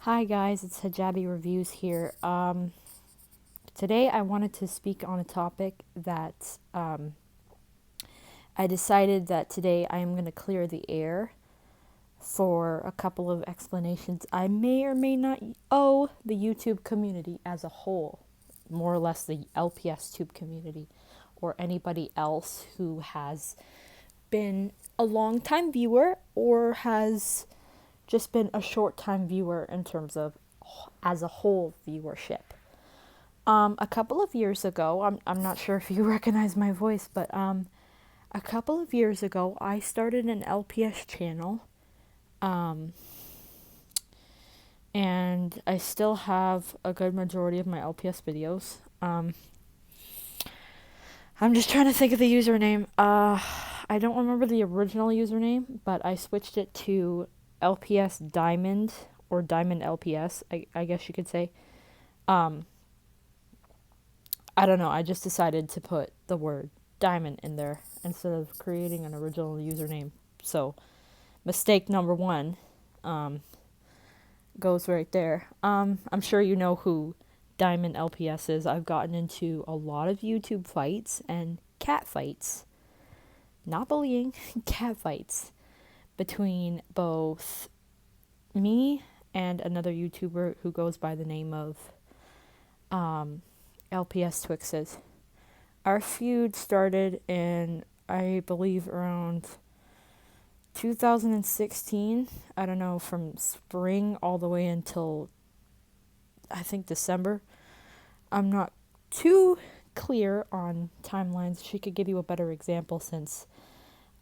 Hi guys, it's Hijabi Reviews here. Today I wanted to speak on a topic that I decided that today I am going to clear the air for a couple of explanations I may or may not owe the YouTube community as a whole, more or less the LPS Tube community, or anybody else who has been a long time viewer or has just been a short time viewer in terms of as a whole viewership. A couple of years ago, I'm not sure if you recognize my voice, but a couple of years ago, I started an LPS channel, and I still have a good majority of my LPS videos. I'm just trying to think of the username. I don't remember the original username, but I switched it to LPS Diamond or Diamond LPS, I guess you could say. I don't know, I just decided to put the word diamond in there instead of creating an original username. So, mistake number one goes right there. I'm sure you know who Diamond LPS is. I've gotten into a lot of YouTube fights and cat fights. Not bullying, cat fights between both me and another YouTuber who goes by the name of LPS Twixes. Our feud started in, I believe, around 2016. I don't know, from spring all the way until I think December. I'm not too clear on timelines. She could give you a better example since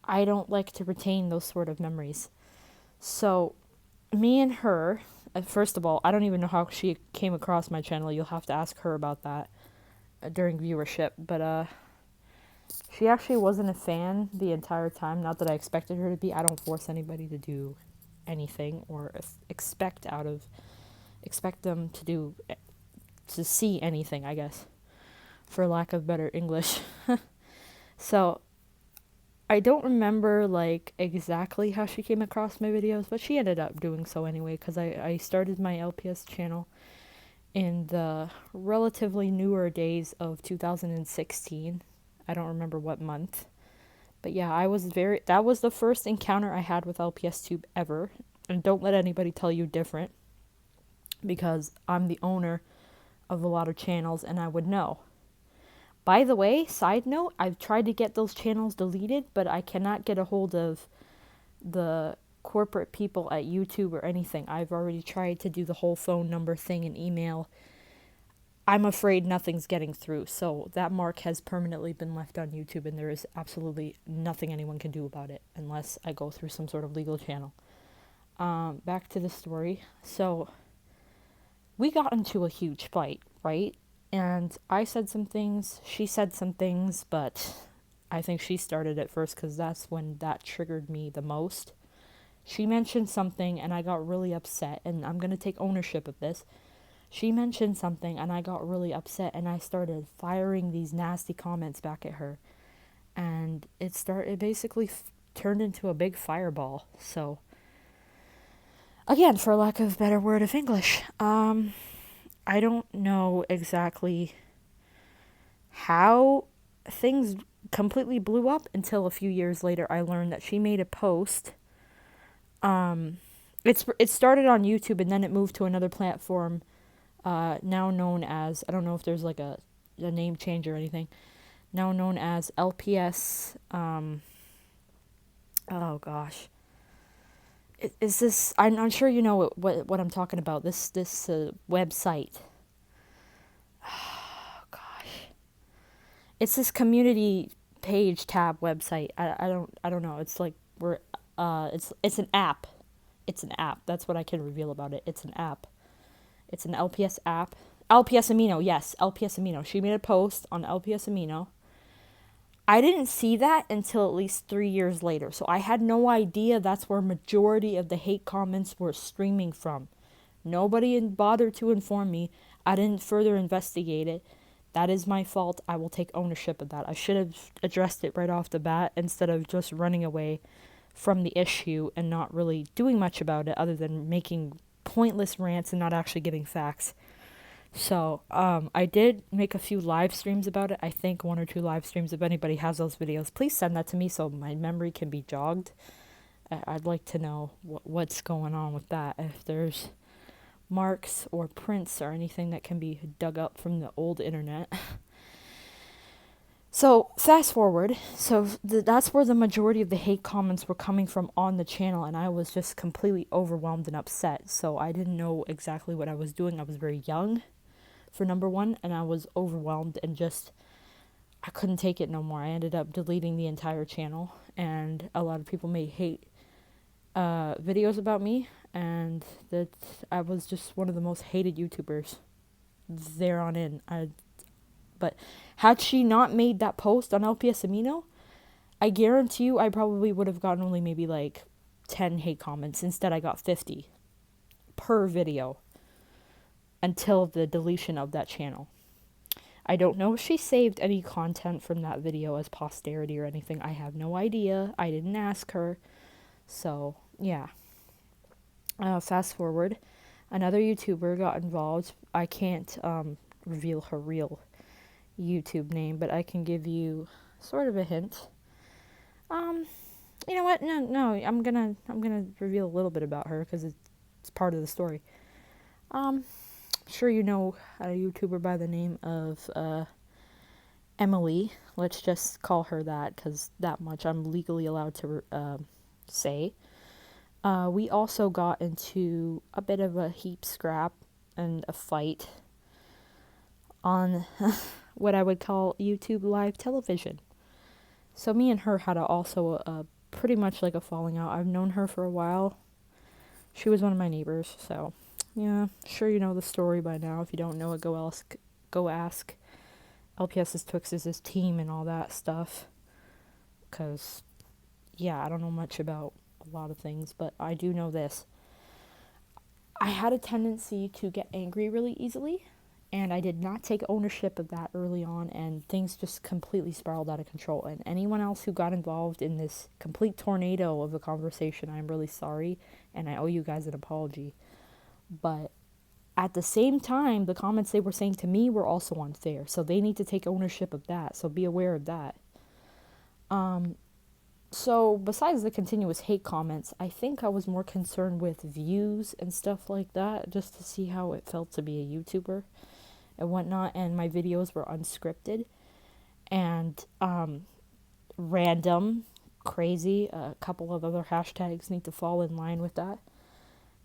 I don't like to retain those sort of memories. So, me and her, first of all, I don't even know how she came across my channel. You'll have to ask her about that during viewership. But she actually wasn't a fan the entire time. Not that I expected her to be. I don't force anybody to do anything or expect them to see anything, I guess, for lack of better English. So I don't remember like exactly how she came across my videos, but she ended up doing so anyway because I started my LPS channel in the relatively newer days of 2016. I don't remember what month. But yeah, that was the first encounter I had with LPS Tube ever. And don't let anybody tell you different, because I'm the owner of a lot of channels and I would know. By the way, side note, I've tried to get those channels deleted, but I cannot get a hold of the corporate people at YouTube or anything. I've already tried to do the whole phone number thing and email. I'm afraid nothing's getting through. So that mark has permanently been left on YouTube, and there is absolutely nothing anyone can do about it unless I go through some sort of legal channel. Back to the story. So we got into a huge fight, right? And I said some things, she said some things, but I think she started it first because that's when that triggered me the most. She mentioned something and I got really upset, and I'm going to take ownership of this. She mentioned something and I got really upset, and I started firing these nasty comments back at her. And it basically turned into a big fireball. So, again, for lack of a better word of English, I don't know exactly how things completely blew up until a few years later I learned that she made a post. It started on YouTube and then it moved to another platform, now known as, I don't know if there's like a name change or anything, now known as LPS. Oh gosh, is this? I'm sure you know what I'm talking about. This website. Oh gosh, it's this community page tab website. I don't know. It's like it's an app. It's an app. That's what I can reveal about it. It's an app. It's an LPS app. LPS Amino, yes, LPS Amino. She made a post on LPS Amino. I didn't see that until at least 3 years later. So I had no idea that's where majority of the hate comments were streaming from. Nobody bothered to inform me. I didn't further investigate it. That is my fault. I will take ownership of that. I should have addressed it right off the bat instead of just running away from the issue and not really doing much about it other than making pointless rants and not actually giving facts. So, I did make a few live streams about it. I think 1 or 2 live streams. If anybody has those videos, please send that to me so my memory can be jogged. I'd like to know what's going on with that. If there's marks or prints or anything that can be dug up from the old internet. So, fast forward. So, that's where the majority of the hate comments were coming from on the channel, and I was just completely overwhelmed and upset. So, I didn't know exactly what I was doing. I was very young, for number one, and I was overwhelmed and just, I couldn't take it no more. I ended up deleting the entire channel, and a lot of people made hate videos about me, and that I was just one of the most hated YouTubers there on in. But had she not made that post on LPS Amino, I guarantee you I probably would have gotten only maybe like 10 hate comments. Instead, I got 50 per video until the deletion of that channel. I don't know if she saved any content from that video as posterity or anything. I have no idea. I didn't ask her. So, yeah. Fast forward. Another YouTuber got involved. I can't reveal her real YouTube name, but I can give you sort of a hint. You know what? No, I'm gonna reveal a little bit about her because it's part of the story. I'm sure you know a YouTuber by the name of Emily. Let's just call her that because that much I'm legally allowed to say. We also got into a bit of a heap scrap and a fight on what I would call YouTube live television. So me and her had also pretty much like a falling out. I've known her for a while. She was one of my neighbors, so yeah, sure you know the story by now. If you don't know it, go ask LPS's Twix's team and all that stuff. Because, yeah, I don't know much about a lot of things, but I do know this. I had a tendency to get angry really easily, and I did not take ownership of that early on, and things just completely spiraled out of control. And anyone else who got involved in this complete tornado of a conversation, I'm really sorry, and I owe you guys an apology. But at the same time, the comments they were saying to me were also unfair, so they need to take ownership of that, so be aware of that. So besides the continuous hate comments, I think I was more concerned with views and stuff like that, just to see how it felt to be a YouTuber and whatnot. And my videos were unscripted and random, crazy. A couple of other hashtags need to fall in line with that.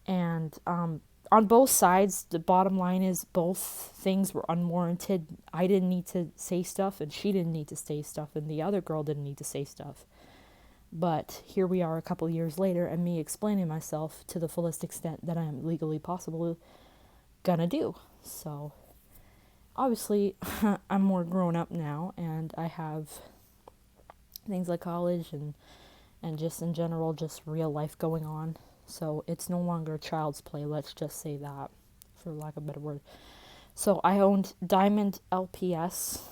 And on both sides, the bottom line is both things were unwarranted. I didn't need to say stuff, and she didn't need to say stuff, and the other girl didn't need to say stuff. But here we are a couple years later, and me explaining myself to the fullest extent that I am legally possible gonna do. So, obviously, I'm more grown up now, and I have things like college and just in general, just real life going on. So, it's no longer child's play, let's just say that, for lack of a better word. So, I owned Diamond LPS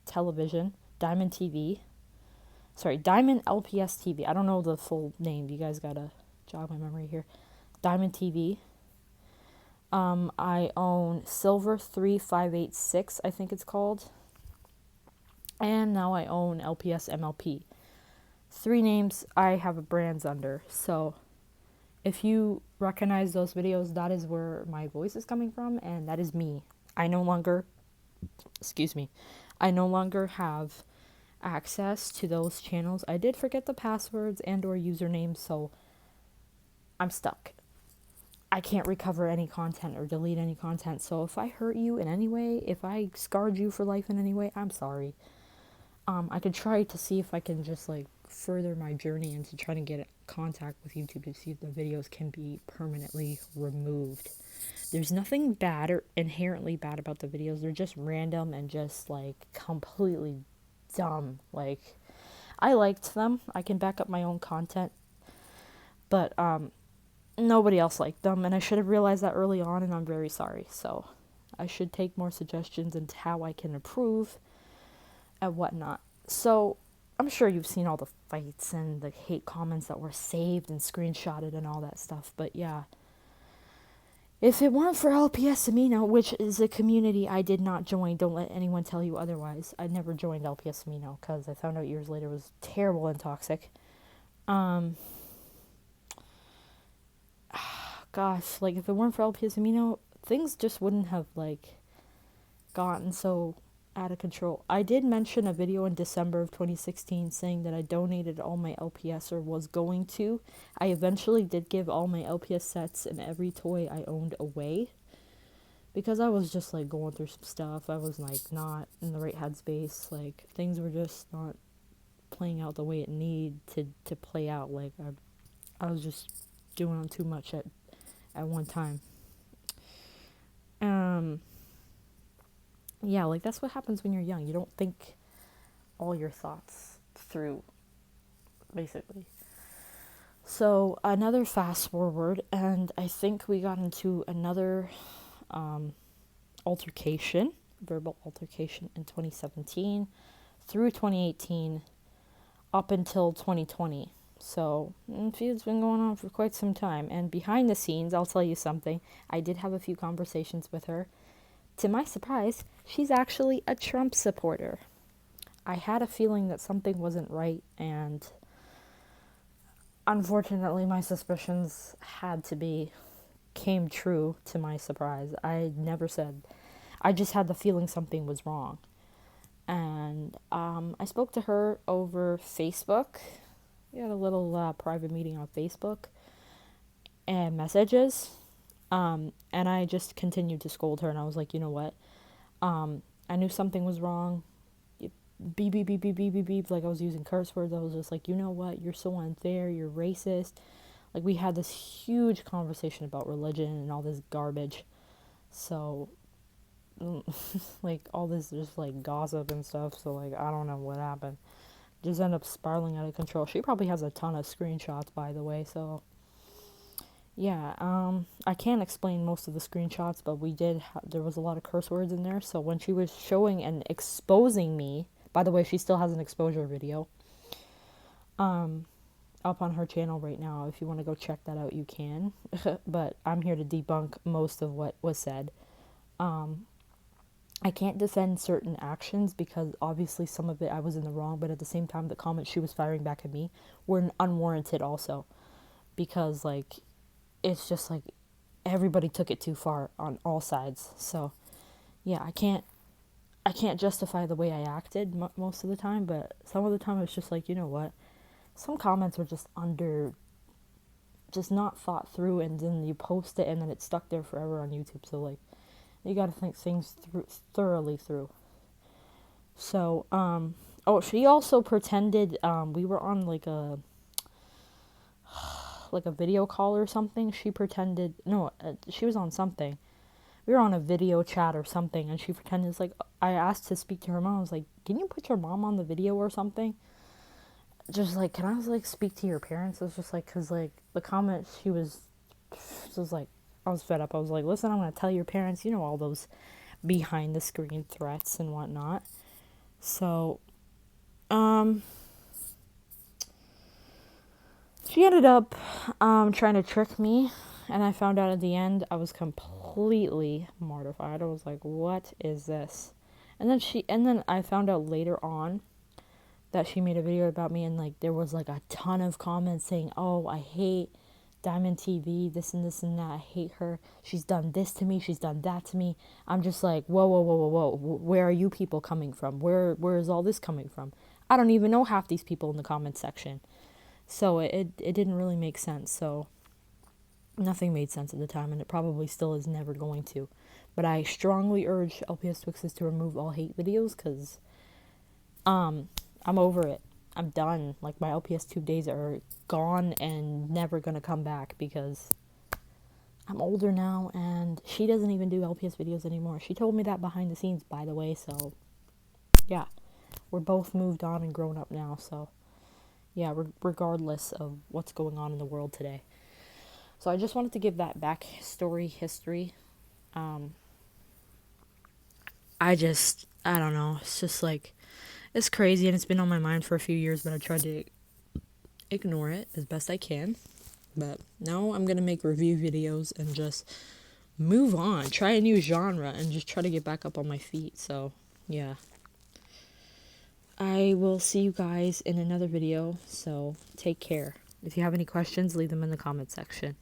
television, Diamond TV. Sorry, Diamond LPS TV. I don't know the full name. You guys gotta jog my memory here. Diamond TV. I own Silver 3586, I think it's called. And now I own LPS MLP. 3 names I have brands under. So if you recognize those videos, that is where my voice is coming from, and that is me. I no longer have access to those channels. I did forget the passwords and or usernames, so I'm stuck. I can't recover any content or delete any content. So if I hurt you in any way, if I scarred you for life in any way, I'm sorry. I could try to see if I can just like further my journey into trying to get in contact with YouTube to see if the videos can be permanently removed. There's nothing bad or inherently bad about the videos. They're just random and just like completely dumb. Like, I liked them. I can back up my own content, but nobody else liked them, and I should have realized that early on, and I'm very sorry. So I should take more suggestions into how I can improve and whatnot. So I'm sure you've seen all the fights and the hate comments that were saved and screenshotted and all that stuff, but yeah, If it weren't for LPS Amino, which is a community I did not join, don't let anyone tell you otherwise. I never joined LPS Amino because I found out years later it was terrible and toxic. Gosh, like if it weren't for LPS Amino, things just wouldn't have like gotten so out of control. I did mention a video in December of 2016 saying that I donated all my LPS or was going to. I eventually did give all my LPS sets and every toy I owned away because I was just like going through some stuff. I was like not in the right headspace. Like things were just not playing out the way it needed to play out. Like I was just doing too much at one time. Yeah, like that's what happens when you're young. You don't think all your thoughts through, basically. So another fast forward, and I think we got into another altercation, verbal altercation in 2017 through 2018 up until 2020. So it's been going on for quite some time. And behind the scenes, I'll tell you something. I did have a few conversations with her. To my surprise, she's actually a Trump supporter. I had a feeling that something wasn't right, and unfortunately my suspicions came true to my surprise. I never said. I just had the feeling something was wrong. And I spoke to her over Facebook. We had a little private meeting on Facebook and messages. And I just continued to scold her, and I was like, you know what? I knew something was wrong. Beep, beep, beep, beep, beep, beep, beep. Like I was using curse words. I was just like, you know what? You're so unfair. You're racist. Like we had this huge conversation about religion and all this garbage. So, like all this just like gossip and stuff. So like, I don't know what happened. Just ended up spiraling out of control. She probably has a ton of screenshots, by the way, so yeah, I can't explain most of the screenshots, but there was a lot of curse words in there, so when she was showing and exposing me, by the way, she still has an exposure video, up on her channel right now. If you want to go check that out, you can, but I'm here to debunk most of what was said. I can't defend certain actions because obviously some of it I was in the wrong, but at the same time, the comments she was firing back at me were unwarranted also, because like, it's just like everybody took it too far on all sides. So yeah, I can't justify the way I acted most of the time, but some of the time it's just like, you know what, some comments were just not thought through, and then you post it and then it's stuck there forever on YouTube. So like, you got to think things thoroughly through. So she also pretended we were on like a video call or something. She pretended, no, she was on something. We were on a video chat or something, and she pretended, it's like, I asked to speak to her mom. I was like, can you put your mom on the video or something? Just like, can I like speak to your parents? It was just like, cause like the comments she was like, I was fed up. I was like, listen, I'm gonna tell your parents, you know, all those behind the screen threats and whatnot. So, she ended up trying to trick me, and I found out at the end I was completely mortified. I was like, what is this? And then I found out later on that she made a video about me, and like there was like a ton of comments saying, oh, I hate Diamond TV, this and this and that, I hate her, she's done this to me, she's done that to me. I'm just like, whoa, whoa, whoa, whoa, whoa, where are you people coming from? Where is all this coming from? I don't even know half these people in the comment section. So it didn't really make sense. So nothing made sense at the time, and it probably still is never going to. But I strongly urge LPS Twixes to remove all hate videos, because I'm over it. I'm done. Like, my LPS tube days are gone and never gonna come back, because I'm older now, and she doesn't even do LPS videos anymore. She told me that behind the scenes, by the way, so yeah. We're both moved on and grown up now, so yeah, regardless of what's going on in the world today. So I just wanted to give that backstory history. I don't know. It's just like, it's crazy, and it's been on my mind for a few years, but I tried to ignore it as best I can. But now I'm going to make review videos and just move on, try a new genre, and just try to get back up on my feet. So, yeah. I will see you guys in another video, so take care. If you have any questions, leave them in the comment section.